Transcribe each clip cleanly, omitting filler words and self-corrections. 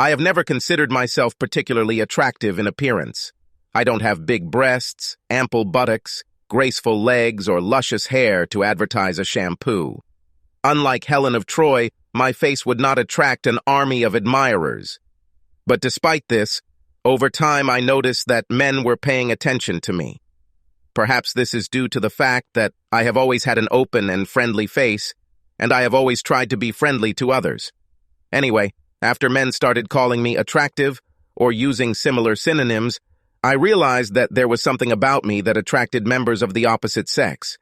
I have never considered myself particularly attractive in appearance. I don't have big breasts, ample buttocks, graceful legs, or luscious hair to advertise a shampoo. Unlike Helen of Troy, my face would not attract an army of admirers. But despite this, over time I noticed that men were paying attention to me. Perhaps this is due to the fact that I have always had an open and friendly face, and I have always tried to be friendly to others. Anyway, after men started calling me attractive, or using similar synonyms, I realized that there was something about me that attracted members of the opposite sex.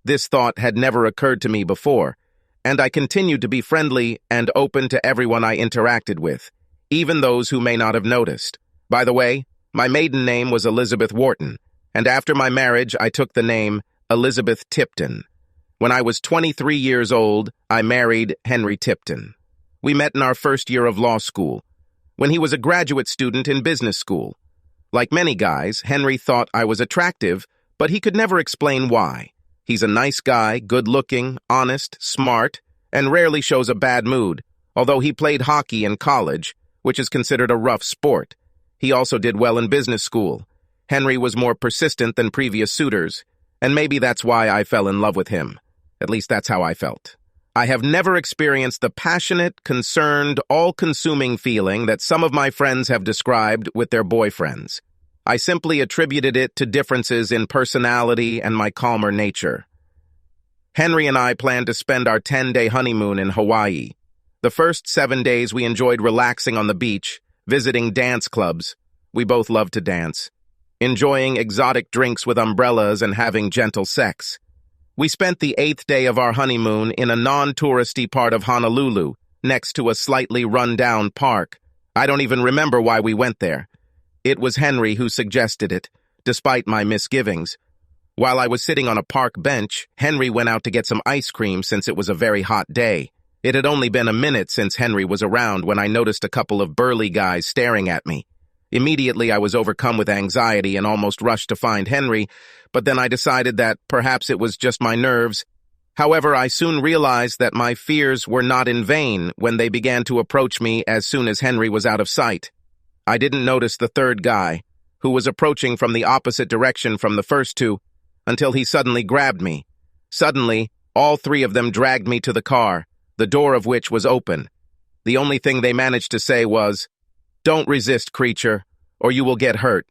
This thought had never occurred to me before, and I continued to be friendly and open to everyone I interacted with, even those who may not have noticed. By the way, my maiden name was Elizabeth Wharton, and after my marriage I took the name Elizabeth Tipton. When I was 23 years old, I married Henry Tipton. We met in our first year of law school, when he was a graduate student in business school. Like many guys, Henry thought I was attractive, but he could never explain why. He's a nice guy, good-looking, honest, smart, and rarely shows a bad mood, although he played hockey in college, which is considered a rough sport. He also did well in business school. Henry was more persistent than previous suitors, and maybe that's why I fell in love with him. At least that's how I felt. I have never experienced the passionate, concerned, all-consuming feeling that some of my friends have described with their boyfriends. I simply attributed it to differences in personality and my calmer nature. Henry and I planned to spend our 10-day honeymoon in Hawaii. The first 7 days we enjoyed relaxing on the beach, visiting dance clubs. We both loved to dance. Enjoying exotic drinks with umbrellas and having gentle sex. We spent the 8th day of our honeymoon in a non-touristy part of Honolulu, next to a slightly run-down park. I don't even remember why we went there. It was Henry who suggested it, despite my misgivings. While I was sitting on a park bench, Henry went out to get some ice cream since it was a very hot day. It had only been a minute since Henry was around when I noticed a couple of burly guys staring at me. Immediately, I was overcome with anxiety and almost rushed to find Henry, but then I decided that perhaps it was just my nerves. However, I soon realized that my fears were not in vain when they began to approach me as soon as Henry was out of sight. I didn't notice the third guy, who was approaching from the opposite direction from the first two, until he suddenly grabbed me. Suddenly, all three of them dragged me to the car, the door of which was open. The only thing they managed to say was, "Don't resist, creature, or you will get hurt."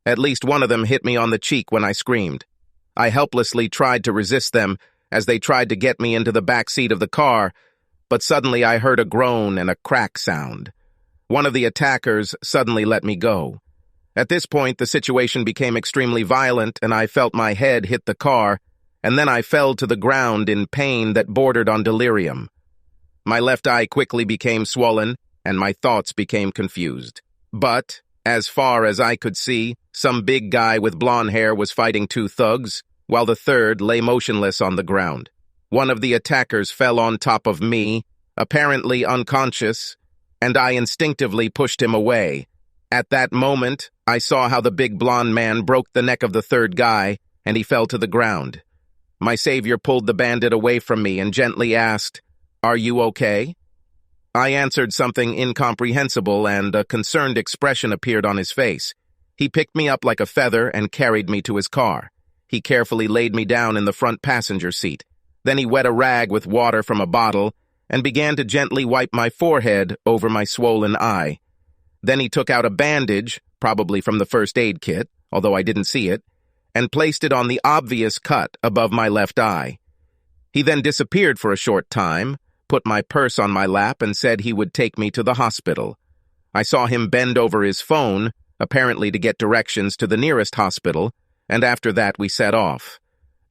At least one of them hit me on the cheek when I screamed. I helplessly tried to resist them as they tried to get me into the back seat of the car, but suddenly I heard a groan and a crack sound. One of the attackers suddenly let me go. At this point, the situation became extremely violent, and I felt my head hit the car, and then I fell to the ground in pain that bordered on delirium. My left eye quickly became swollen, and my thoughts became confused. But, as far as I could see, some big guy with blonde hair was fighting two thugs, while the third lay motionless on the ground. One of the attackers fell on top of me, apparently unconscious, and I instinctively pushed him away. At that moment, I saw how the big blonde man broke the neck of the third guy, and he fell to the ground. My savior pulled the bandit away from me and gently asked, "Are you okay?" I answered something incomprehensible, and a concerned expression appeared on his face. He picked me up like a feather and carried me to his car. He carefully laid me down in the front passenger seat. Then he wet a rag with water from a bottle and began to gently wipe my forehead over my swollen eye. Then he took out a bandage, probably from the first aid kit, although I didn't see it, and placed it on the obvious cut above my left eye. He then disappeared for a short time, put my purse on my lap, and said he would take me to the hospital. I saw him bend over his phone, apparently to get directions to the nearest hospital, and after that we set off.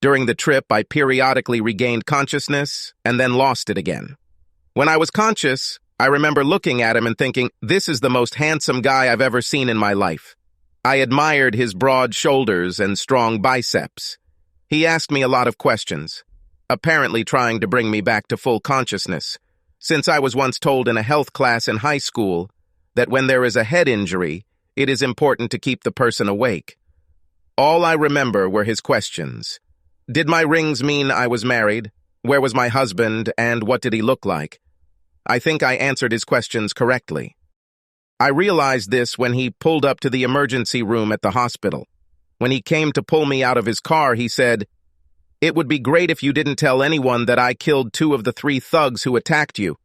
During the trip, I periodically regained consciousness and then lost it again. When I was conscious, I remember looking at him and thinking, this is the most handsome guy I've ever seen in my life. I admired his broad shoulders and strong biceps. He asked me a lot of questions, apparently trying to bring me back to full consciousness, since I was once told in a health class in high school that when there is a head injury, it is important to keep the person awake. All I remember were his questions. Did my rings mean I was married? Where was my husband, and what did he look like? I think I answered his questions correctly. I realized this when he pulled up to the emergency room at the hospital. When he came to pull me out of his car, he said, "It would be great if you didn't tell anyone that I killed 2 of the 3 thugs who attacked you.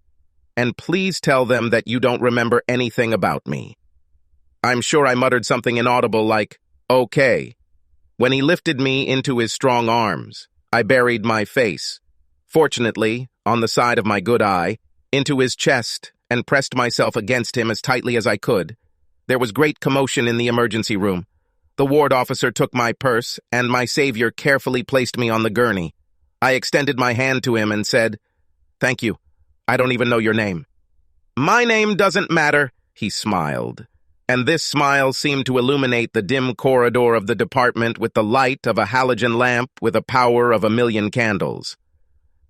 And please tell them that you don't remember anything about me." I'm sure I muttered something inaudible like, "Okay." When he lifted me into his strong arms, I buried my face, fortunately, on the side of my good eye, into his chest and pressed myself against him as tightly as I could. There was great commotion in the emergency room. The ward officer took my purse, and my savior carefully placed me on the gurney. I extended my hand to him and said, "Thank you. I don't even know your name." "My name doesn't matter," he smiled. And this smile seemed to illuminate the dim corridor of the department with the light of a halogen lamp with a power of 1,000,000 candles.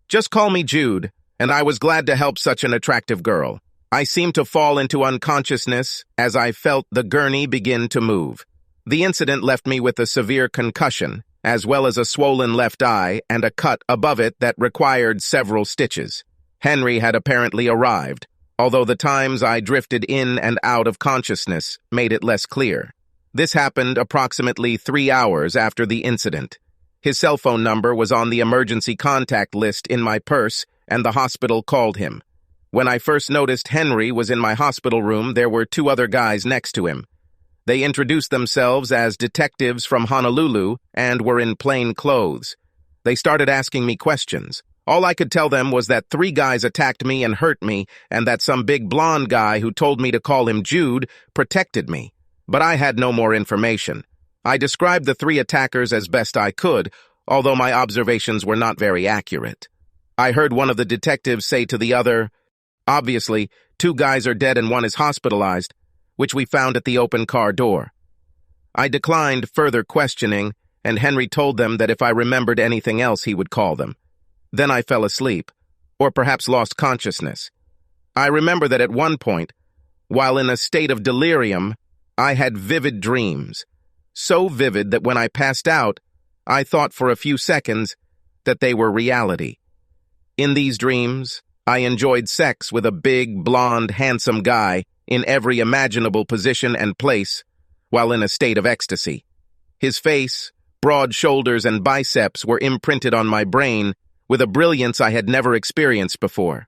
"Just call me Jude, and I was glad to help such an attractive girl." I seemed to fall into unconsciousness as I felt the gurney begin to move. The incident left me with a severe concussion, as well as a swollen left eye and a cut above it that required several stitches. Henry had apparently arrived, although the times I drifted in and out of consciousness made it less clear. This happened approximately 3 hours after the incident. His cell phone number was on the emergency contact list in my purse, and the hospital called him. When I first noticed Henry was in my hospital room, there were 2 other guys next to him. They introduced themselves as detectives from Honolulu and were in plain clothes. They started asking me questions. All I could tell them was that 3 guys attacked me and hurt me, and that some big blonde guy who told me to call him Jude protected me. But I had no more information. I described the 3 attackers as best I could, although my observations were not very accurate. I heard one of the detectives say to the other, "Obviously, 2 guys are dead and 1 is hospitalized, which we found at the open car door." I declined further questioning, and Henry told them that if I remembered anything else, he would call them. Then I fell asleep, or perhaps lost consciousness. I remember that at one point, while in a state of delirium, I had vivid dreams, so vivid that when I passed out, I thought for a few seconds that they were reality. In these dreams, I enjoyed sex with a big, blonde, handsome guy in every imaginable position and place, while in a state of ecstasy. His face, broad shoulders, and biceps were imprinted on my brain with a brilliance I had never experienced before.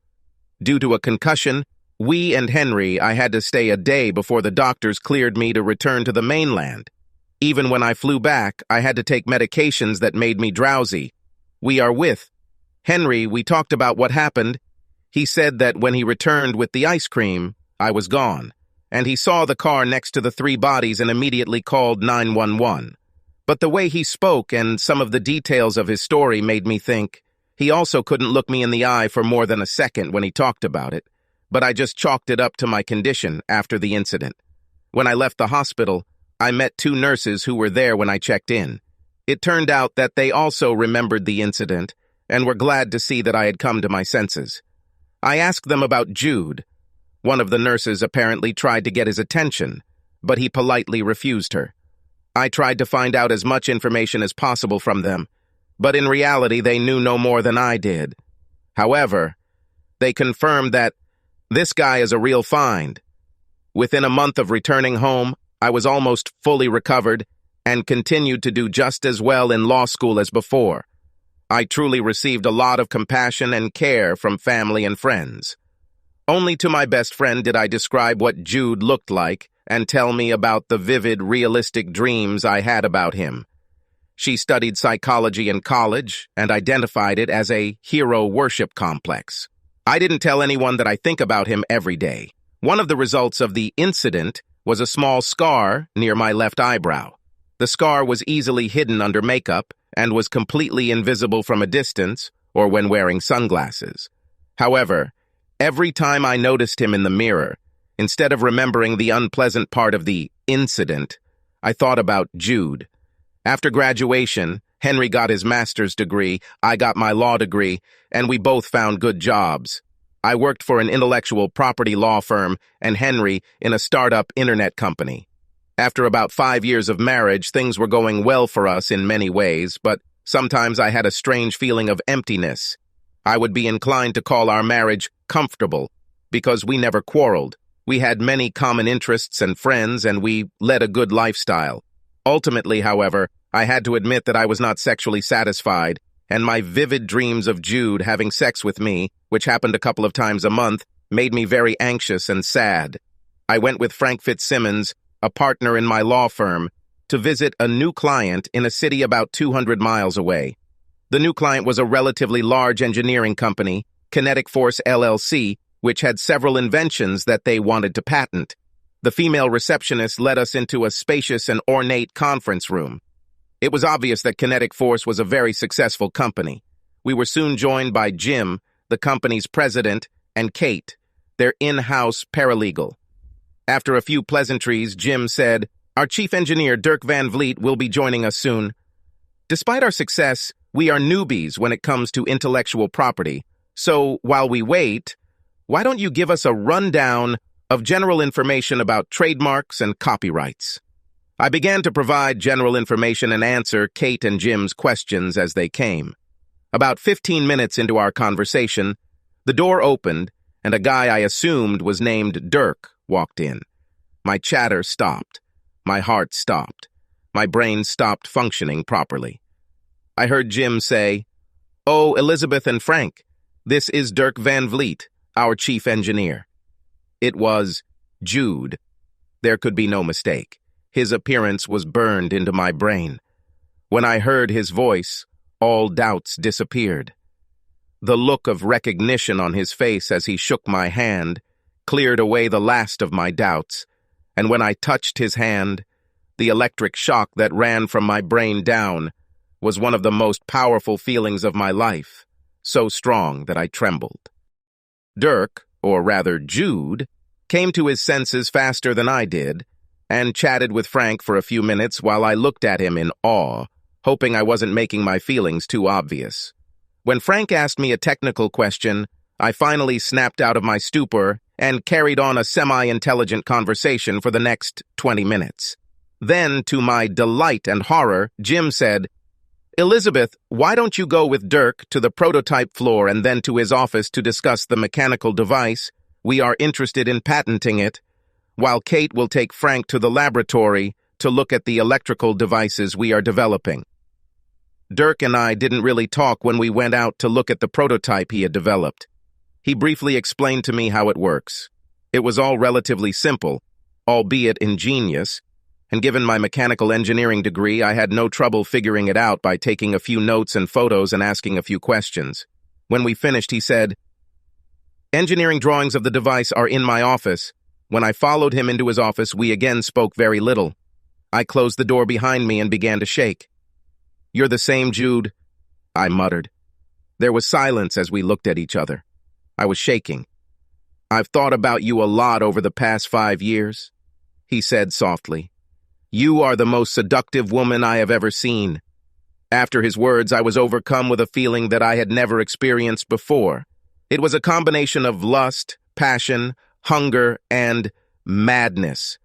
Due to a concussion, and Henry, I had to stay a day before the doctors cleared me to return to the mainland. Even when I flew back, I had to take medications that made me drowsy. Henry, we talked about what happened. He said that when he returned with the ice cream, I was gone, and he saw the car next to the 3 bodies and immediately called 911. But the way he spoke and some of the details of his story made me think he also couldn't look me in the eye for more than a second when he talked about it, but I just chalked it up to my condition after the incident. When I left the hospital, I met 2 nurses who were there when I checked in. It turned out that they also remembered the incident and were glad to see that I had come to my senses. I asked them about Jude. One of the nurses apparently tried to get his attention, but he politely refused her. I tried to find out as much information as possible from them, but in reality they knew no more than I did. However, they confirmed that this guy is a real find. Within a month of returning home, I was almost fully recovered and continued to do just as well in law school as before. I truly received a lot of compassion and care from family and friends. Only to my best friend did I describe what Jude looked like and tell me about the vivid, realistic dreams I had about him. She studied psychology in college and identified it as a hero worship complex. I didn't tell anyone that I think about him every day. One of the results of the incident was a small scar near my left eyebrow. The scar was easily hidden under makeup and was completely invisible from a distance or when wearing sunglasses. However, every time I noticed him in the mirror, instead of remembering the unpleasant part of the incident, I thought about Jude. After graduation, Henry got his master's degree, I got my law degree, and we both found good jobs. I worked for an intellectual property law firm and Henry in a startup internet company. After about 5 years of marriage, things were going well for us in many ways, but sometimes I had a strange feeling of emptiness. I would be inclined to call our marriage comfortable because we never quarreled. We had many common interests and friends, and we led a good lifestyle. Ultimately, however, I had to admit that I was not sexually satisfied, and my vivid dreams of Jude having sex with me, which happened a couple of times a month, made me very anxious and sad. I went with Frank Fitzsimmons, a partner in my law firm, to visit a new client in a city about 200 miles away. The new client was a relatively large engineering company, Kinetic Force LLC, which had several inventions that they wanted to patent. The female receptionist led us into a spacious and ornate conference room. It was obvious that Kinetic Force was a very successful company. We were soon joined by Jim, the company's president, and Kate, their in-house paralegal. After a few pleasantries, Jim said, "Our chief engineer, Dirk Van Vliet, will be joining us soon. Despite our success, we are newbies when it comes to intellectual property. So, while we wait, why don't you give us a rundown of general information about trademarks and copyrights?" I began to provide general information and answer Kate and Jim's questions as they came. About 15 minutes into our conversation, the door opened, and a guy I assumed was named Dirk walked in. My chatter stopped. My heart stopped. My brain stopped functioning properly. I heard Jim say, "Oh, Elizabeth and Frank, this is Dirk Van Vliet, our chief engineer." It was Jude. There could be no mistake. His appearance was burned into my brain. When I heard his voice, all doubts disappeared. The look of recognition on his face as he shook my hand cleared away the last of my doubts, and when I touched his hand, the electric shock that ran from my brain down was one of the most powerful feelings of my life, so strong that I trembled. Dirk, or rather Jude, came to his senses faster than I did, and chatted with Frank for a few minutes while I looked at him in awe, hoping I wasn't making my feelings too obvious. When Frank asked me a technical question, I finally snapped out of my stupor and carried on a semi-intelligent conversation for the next 20 minutes. Then, to my delight and horror, Jim said, "Elizabeth, why don't you go with Dirk to the prototype floor and then to his office to discuss the mechanical device? We are interested in patenting it, while Kate will take Frank to the laboratory to look at the electrical devices we are developing." Dirk and I didn't really talk when we went out to look at the prototype he had developed. He briefly explained to me how it works. It was all relatively simple, albeit ingenious, and given my mechanical engineering degree, I had no trouble figuring it out by taking a few notes and photos and asking a few questions. When we finished, he said, "Engineering drawings of the device are in my office." When I followed him into his office, we again spoke very little. I closed the door behind me and began to shake. "You're the same Jude," I muttered. There was silence as we looked at each other. I was shaking. "I've thought about you a lot over the past 5 years," he said softly. "You are the most seductive woman I have ever seen." After his words, I was overcome with a feeling that I had never experienced before. It was a combination of lust, passion, hunger, and madness.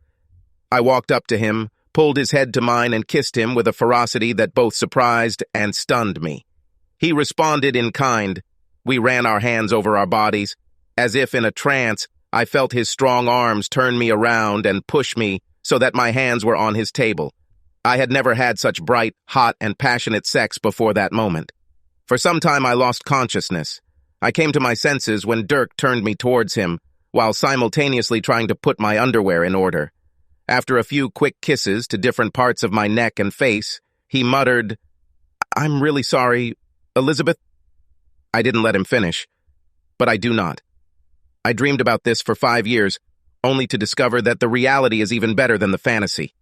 I walked up to him, pulled his head to mine, and kissed him with a ferocity that both surprised and stunned me. He responded in kind. We ran our hands over our bodies. As if in a trance, I felt his strong arms turn me around and push me so that my hands were on his table. I had never had such bright, hot, and passionate sex before that moment. For some time I lost consciousness. I came to my senses when Dirk turned me towards him, while simultaneously trying to put my underwear in order. After a few quick kisses to different parts of my neck and face, he muttered, "I'm really sorry, Elizabeth." I didn't let him finish, but I do not. I dreamed about this for 5 years, only to discover that the reality is even better than the fantasy.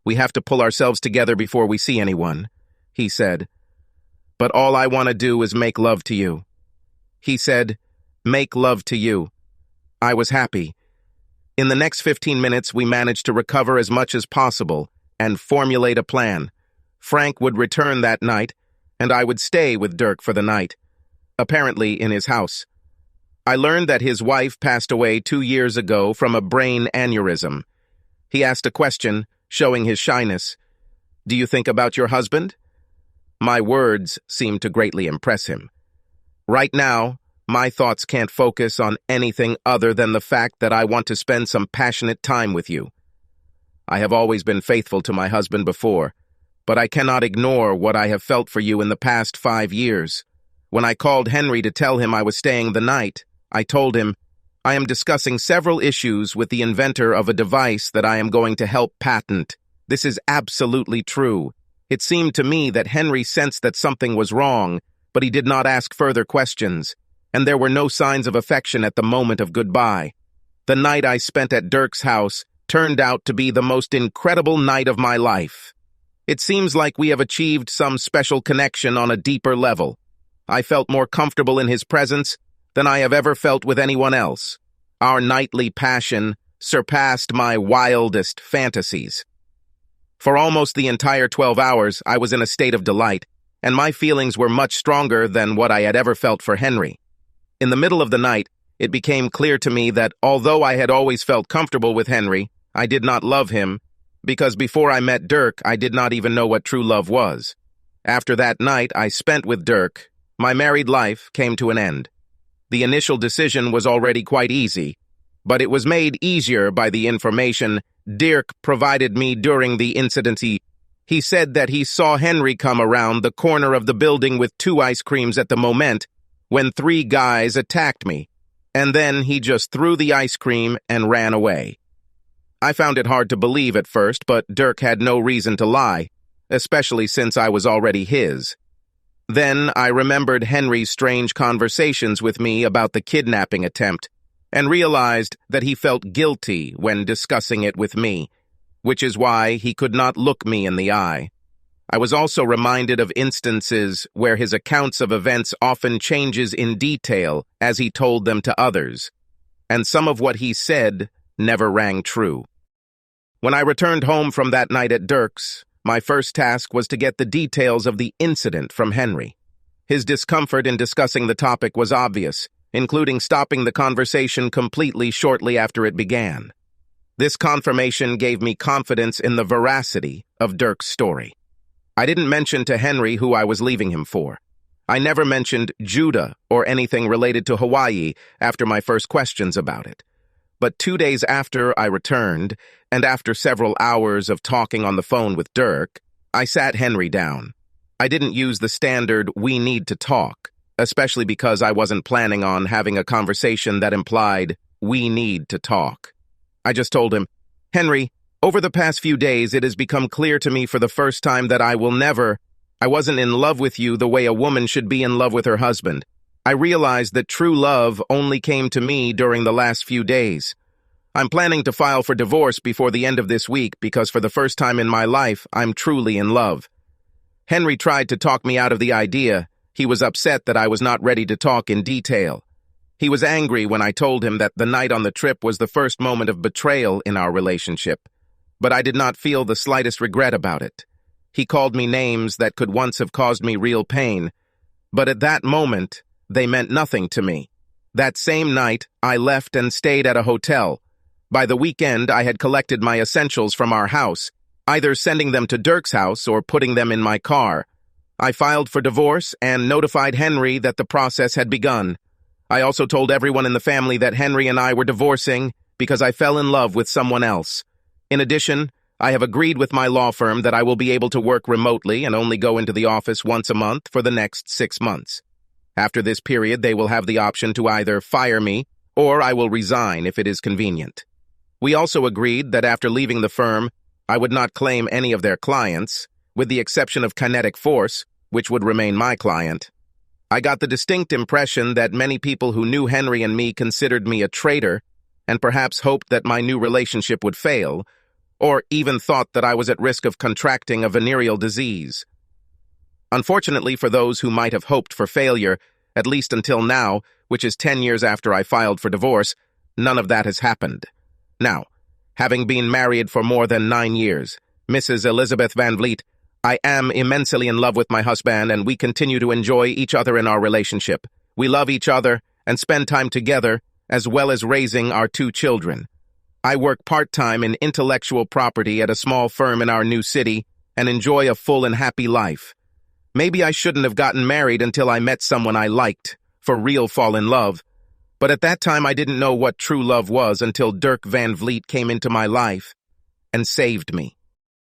"We have to pull ourselves together before we see anyone," he said. "But all I want to do is make love to you." He said, "Make love to you." I was happy. In the next 15 minutes, we managed to recover as much as possible and formulate a plan. Frank would return that night, and I would stay with Dirk for the night, apparently in his house. I learned that his wife passed away 2 years ago from a brain aneurysm. He asked a question, showing his shyness. "Do you think about your husband?" My words seemed to greatly impress him. "Right now, my thoughts can't focus on anything other than the fact that I want to spend some passionate time with you. I have always been faithful to my husband before, but I cannot ignore what I have felt for you in the past 5 years. When I called Henry to tell him I was staying the night, I told him, I am discussing several issues with the inventor of a device that I am going to help patent. This is absolutely true. It seemed to me that Henry sensed that something was wrong, but he did not ask further questions, and there were no signs of affection at the moment of goodbye. The night I spent at Dirk's house turned out to be the most incredible night of my life. It seems like we have achieved some special connection on a deeper level. I felt more comfortable in his presence than I have ever felt with anyone else. Our nightly passion surpassed my wildest fantasies. For almost the entire 12 hours, I was in a state of delight, and my feelings were much stronger than what I had ever felt for Henry. In the middle of the night, it became clear to me that although I had always felt comfortable with Henry, I did not love him, because before I met Dirk, I did not even know what true love was. After that night I spent with Dirk, my married life came to an end. The initial decision was already quite easy, but it was made easier by the information Dirk provided me during the incident. He said that he saw Henry come around the corner of the building with 2 ice creams at the moment when 3 guys attacked me, and then he just threw the ice cream and ran away. I found it hard to believe at first, but Dirk had no reason to lie, especially since I was already his. Then I remembered Henry's strange conversations with me about the kidnapping attempt, and realized that he felt guilty when discussing it with me, which is why he could not look me in the eye. I was also reminded of instances where his accounts of events often changes in detail as he told them to others, and some of what he said never rang true. When I returned home from that night at Dirk's, my first task was to get the details of the incident from Henry. His discomfort in discussing the topic was obvious, including stopping the conversation completely shortly after it began. This confirmation gave me confidence in the veracity of Dirk's story. I didn't mention to Henry who I was leaving him for. I never mentioned Judah or anything related to Hawaii after my first questions about it. But 2 days after I returned, and after several hours of talking on the phone with Dirk, I sat Henry down. I didn't use the standard "we need to talk," especially because I wasn't planning on having a conversation that implied "we need to talk." I just told him, Henry, over the past few days it has become clear to me for the first time that I wasn't in love with you the way a woman should be in love with her husband. I realized that true love only came to me during the last few days. I'm planning to file for divorce before the end of this week because for the first time in my life, I'm truly in love. Henry tried to talk me out of the idea. He was upset that I was not ready to talk in detail. He was angry when I told him that the night on the trip was the first moment of betrayal in our relationship, but I did not feel the slightest regret about it. He called me names that could once have caused me real pain, but at that moment, they meant nothing to me. That same night, I left and stayed at a hotel. By the weekend, I had collected my essentials from our house, either sending them to Dirk's house or putting them in my car. I filed for divorce and notified Henry that the process had begun. I also told everyone in the family that Henry and I were divorcing because I fell in love with someone else. In addition, I have agreed with my law firm that I will be able to work remotely and only go into the office once a month for the next 6 months. After this period, they will have the option to either fire me or I will resign if it is convenient. We also agreed that after leaving the firm, I would not claim any of their clients, with the exception of Kinetic Force, which would remain my client. I got the distinct impression that many people who knew Henry and me considered me a traitor and perhaps hoped that my new relationship would fail, or even thought that I was at risk of contracting a venereal disease. Unfortunately for those who might have hoped for failure, at least until now, which is 10 years after I filed for divorce, none of that has happened. Now, having been married for more than 9 years, Mrs. Elizabeth Van Vliet, I am immensely in love with my husband and we continue to enjoy each other in our relationship. We love each other and spend time together, as well as raising our 2 children. I work part-time in intellectual property at a small firm in our new city and enjoy a full and happy life. Maybe I shouldn't have gotten married until I met someone I liked. for real fall in love, but at that time I didn't know what true love was until Dirk Van Vliet came into my life and saved me.